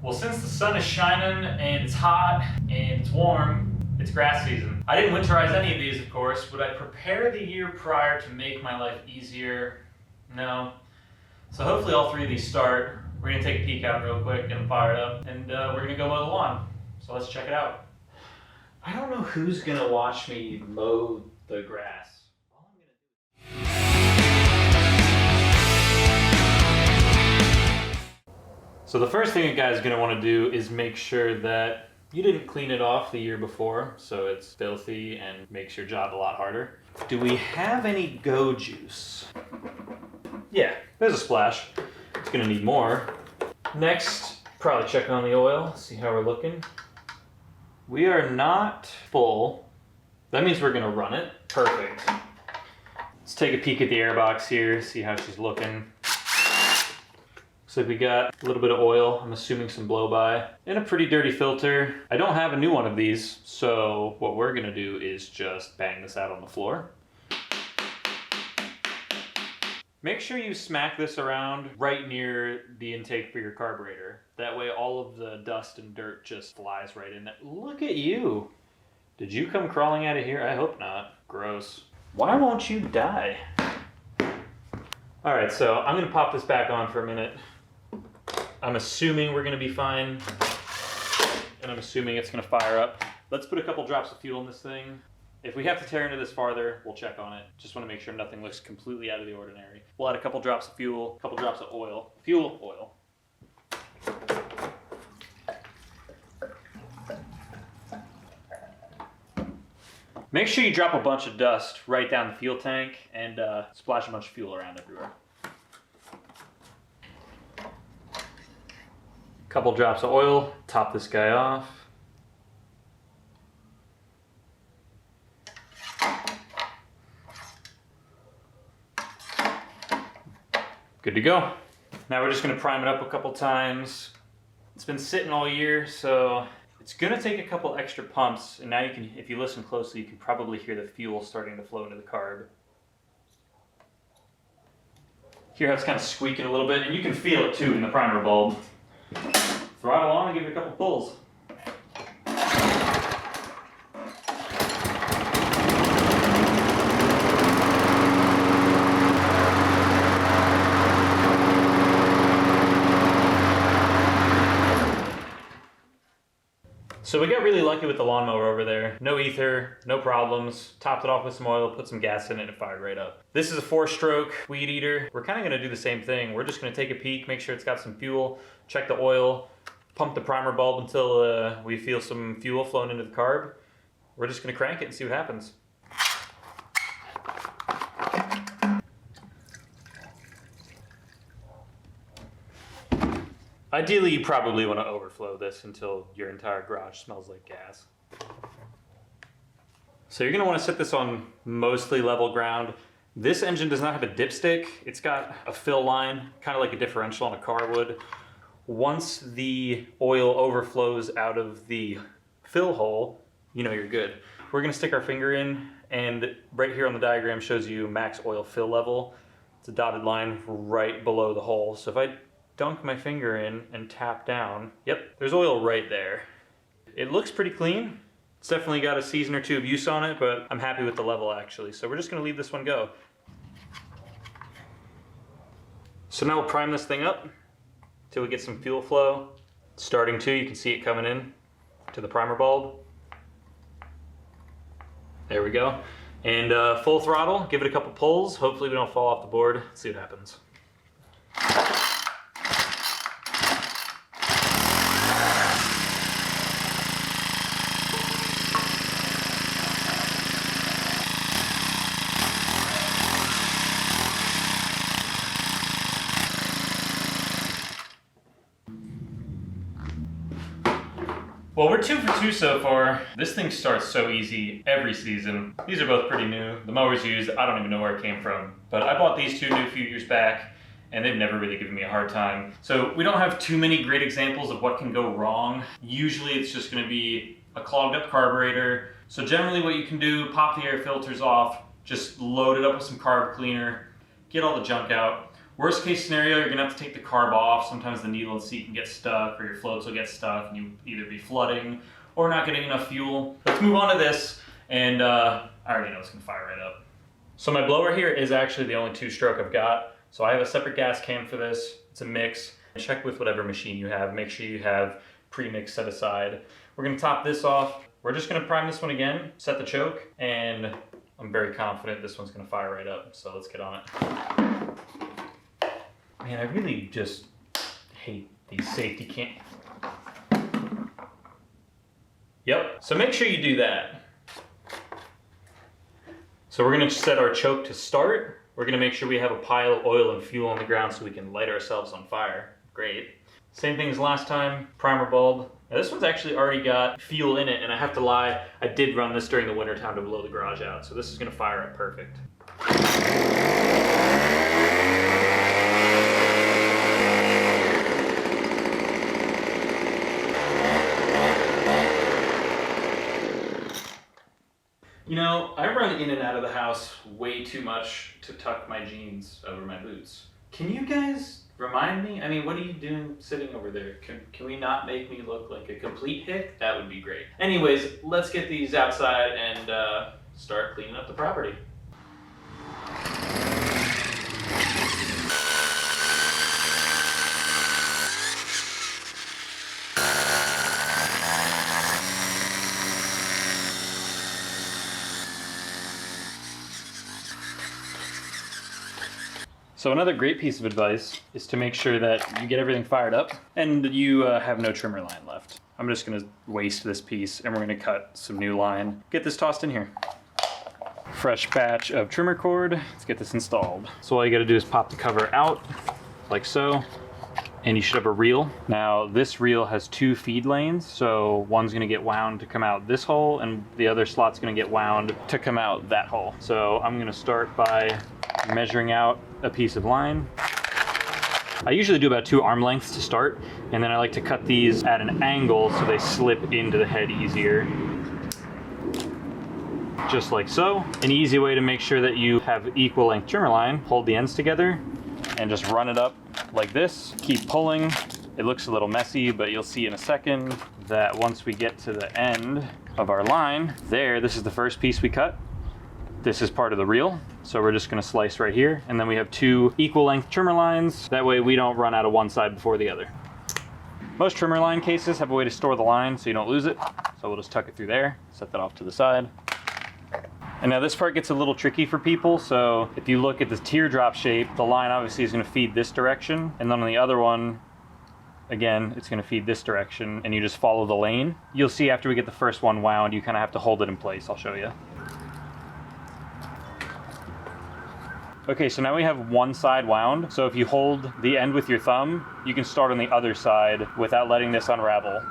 Well, since the sun is shining and it's hot and it's warm, it's grass season. I didn't winterize any of these, of course. Would I prepare the year prior to make my life easier? No. So hopefully all three of these start. We're gonna take a peek out real quick, get them fired up, and we're gonna go mow the lawn. So let's check it out. I don't know who's gonna watch me mow the grass. So the first thing a guy's gonna wanna do is make sure that you didn't clean it off the year before, so it's filthy and makes your job a lot harder. Do we have any Go Juice? Yeah, there's a splash. It's gonna need more. Next, probably check on the oil, see how we're looking. We are not full. That means we're gonna run it. Perfect. Let's take a peek at the airbox here, see how she's looking. Looks like we got a little bit of oil, I'm assuming some blow-by, and a pretty dirty filter. I don't have a new one of these, so what we're gonna do is just bang this out on the floor. Make sure you smack this around right near the intake for your carburetor. That way all of the dust and dirt just flies right in there. Look at you. Did you come crawling out of here? I hope not. Gross. Why won't you die? All right, so I'm gonna pop this back on for a minute. I'm assuming we're gonna be fine, and I'm assuming it's gonna fire up. Let's put a couple drops of fuel in this thing. If we have to tear into this farther, we'll check on it. Just wanna make sure nothing looks completely out of the ordinary. We'll add a couple drops of fuel, a couple drops of oil. Fuel, oil. Make sure you drop a bunch of dust right down the fuel tank and splash a bunch of fuel around everywhere. Couple drops of oil, top this guy off. Good to go. Now we're just gonna prime it up a couple times. It's been sitting all year, so it's gonna take a couple extra pumps, and now you can, if you listen closely, you can probably hear the fuel starting to flow into the carb. Hear how it's kind of squeaking a little bit, and you can feel it too in the primer bulb. Throttle on and give it a couple pulls. So we got really lucky with the lawnmower over there. No ether, no problems. Topped it off with some oil, put some gas in it, and it fired right up. This is a 4-stroke weed eater. We're kind of gonna do the same thing. We're just gonna take a peek, make sure it's got some fuel, check the oil, pump the primer bulb until we feel some fuel flowing into the carb. We're just gonna crank it and see what happens. Ideally, you probably want to overflow this until your entire garage smells like gas. So you're going to want to set this on mostly level ground. This engine does not have a dipstick. It's got a fill line, kind of like a differential on a car would. Once the oil overflows out of the fill hole, you know you're good. We're going to stick our finger in, and right here on the diagram shows you max oil fill level. It's a dotted line right below the hole. So if I dunk my finger in and tap down, yep, there's oil right there. It looks pretty clean. It's definitely got a season or two of use on it, but I'm happy with the level actually. So we're just gonna leave this one go. So now we'll prime this thing up until we get some fuel flow. It's starting to, you can see it coming in to the primer bulb. There we go. And full throttle, give it a couple pulls. Hopefully we don't fall off the board. Let's see what happens. Well, we're 2 for 2 so far. This thing starts so easy every season. These are both pretty new. The mower's used, I don't even know where it came from. But I bought these two new a few years back, and they've never really given me a hard time. So we don't have too many great examples of what can go wrong. Usually it's just gonna be a clogged up carburetor. So generally what you can do, pop the air filters off, just load it up with some carb cleaner, get all the junk out. Worst case scenario, you're gonna have to take the carb off. Sometimes the needle and seat can get stuck, or your floats will get stuck, and you either be flooding or not getting enough fuel. Let's move on to this, and I already know it's gonna fire right up. So my blower here is actually the only 2-stroke I've got. So I have a separate gas can for this. It's a mix. Check with whatever machine you have. Make sure you have pre-mix set aside. We're gonna top this off. We're just gonna prime this one again, set the choke, and I'm very confident this one's gonna fire right up. So let's get on it. Man, I really just hate these safety cans. Yep, so make sure you do that. So we're gonna set our choke to start. We're gonna make sure we have a pile of oil and fuel on the ground so we can light ourselves on fire. Great. Same thing as last time, primer bulb. Now this one's actually already got fuel in it, and I have to lie, I did run this during the winter time to blow the garage out, so this is gonna fire up perfect. You know, I run in and out of the house way too much to tuck my jeans over my boots. Can you guys remind me? I mean, what are you doing sitting over there? Can we not make me look like a complete hick? That would be great. Anyways, let's get these outside and start cleaning up the property. So another great piece of advice is to make sure that you get everything fired up and you have no trimmer line left. I'm just gonna waste this piece and we're gonna cut some new line. Get this tossed in here. Fresh batch of trimmer cord. Let's get this installed. So all you gotta do is pop the cover out like so, and you should have a reel. Now this reel has 2 feed lanes, so one's gonna get wound to come out this hole and the other slot's gonna get wound to come out that hole. So I'm gonna start by measuring out a piece of line. I usually do about 2 arm lengths to start, and then I like to cut these at an angle so they slip into the head easier. Just like so. An easy way to make sure that you have equal length trimmer line, hold the ends together and just run it up like this. Keep pulling. It looks a little messy, but you'll see in a second that once we get to the end of our line, this is the first piece we cut. This is part of the reel, so we're just gonna slice right here, and then we have 2 equal length trimmer lines. That way we don't run out of one side before the other. Most trimmer line cases have a way to store the line so you don't lose it, so we'll just tuck it through there, set that off to the side. And now this part gets a little tricky for people, so if you look at this teardrop shape, the line obviously is gonna feed this direction, and then on the other one, again, it's gonna feed this direction, and you just follow the lane. You'll see after we get the first one wound, you kinda have to hold it in place. I'll show you. Okay, so now we have one side wound. So if you hold the end with your thumb, you can start on the other side without letting this unravel.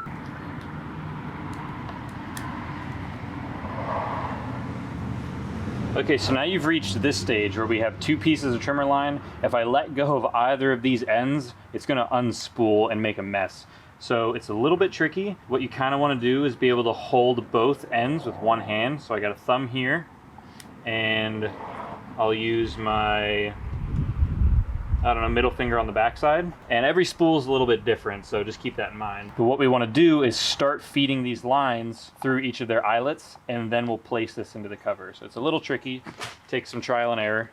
Okay, so now you've reached this stage where we have 2 pieces of trimmer line. If I let go of either of these ends, it's gonna unspool and make a mess. So it's a little bit tricky. What you kinda wanna do is be able to hold both ends with one hand. So I got a thumb here, and I'll use my, middle finger on the backside. And every spool is a little bit different, so just keep that in mind. But what we want to do is start feeding these lines through each of their eyelets, and then we'll place this into the cover. So it's a little tricky, takes some trial and error.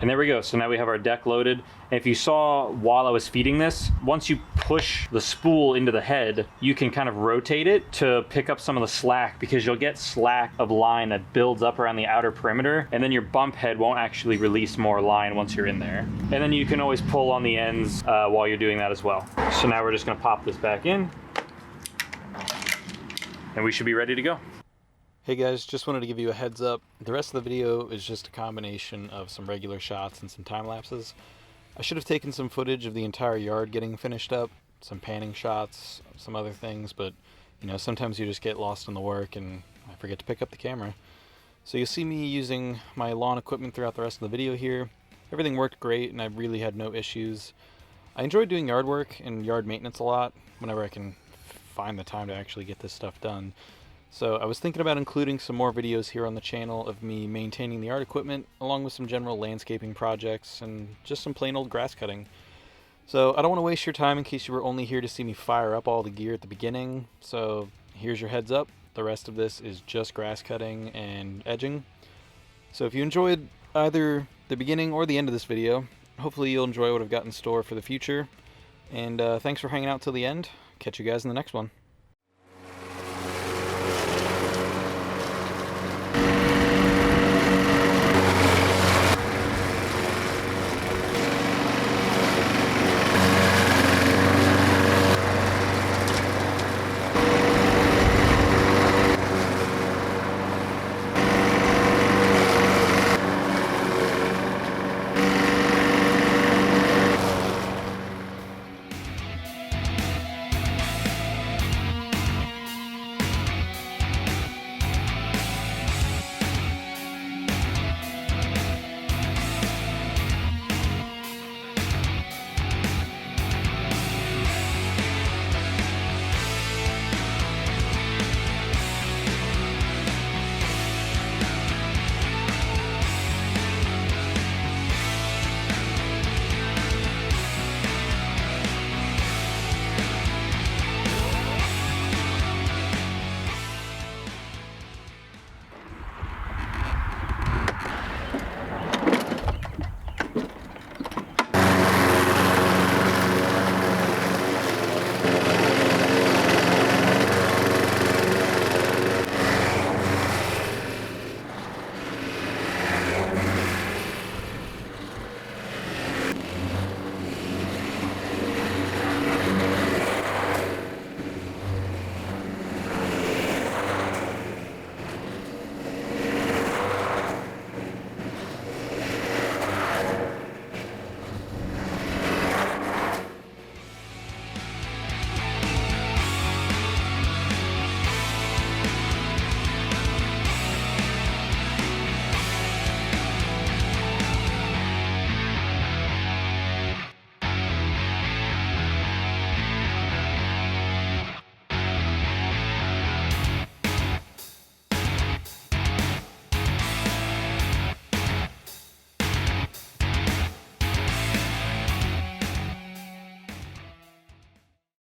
And there we go. So now we have our deck loaded. And if you saw while I was feeding this, once you push the spool into the head, you can kind of rotate it to pick up some of the slack, because you'll get slack of line that builds up around the outer perimeter, and then your bump head won't actually release more line once you're in there. And then you can always pull on the ends while you're doing that as well. So now we're just gonna pop this back in, and we should be ready to go. Hey guys, just wanted to give you a heads up. The rest of the video is just a combination of some regular shots and some time lapses. I should have taken some footage of the entire yard getting finished up, some panning shots, some other things, but you know, sometimes you just get lost in the work and I forget to pick up the camera. So you'll see me using my lawn equipment throughout the rest of the video here. Everything worked great and I really had no issues. I enjoy doing yard work and yard maintenance a lot whenever I can find the time to actually get this stuff done. So I was thinking about including some more videos here on the channel of me maintaining the yard equipment, along with some general landscaping projects and just some plain old grass cutting. So I don't want to waste your time in case you were only here to see me fire up all the gear at the beginning. So here's your heads up. The rest of this is just grass cutting and edging. So if you enjoyed either the beginning or the end of this video, hopefully you'll enjoy what I've got in store for the future. And thanks for hanging out till the end. Catch you guys in the next one.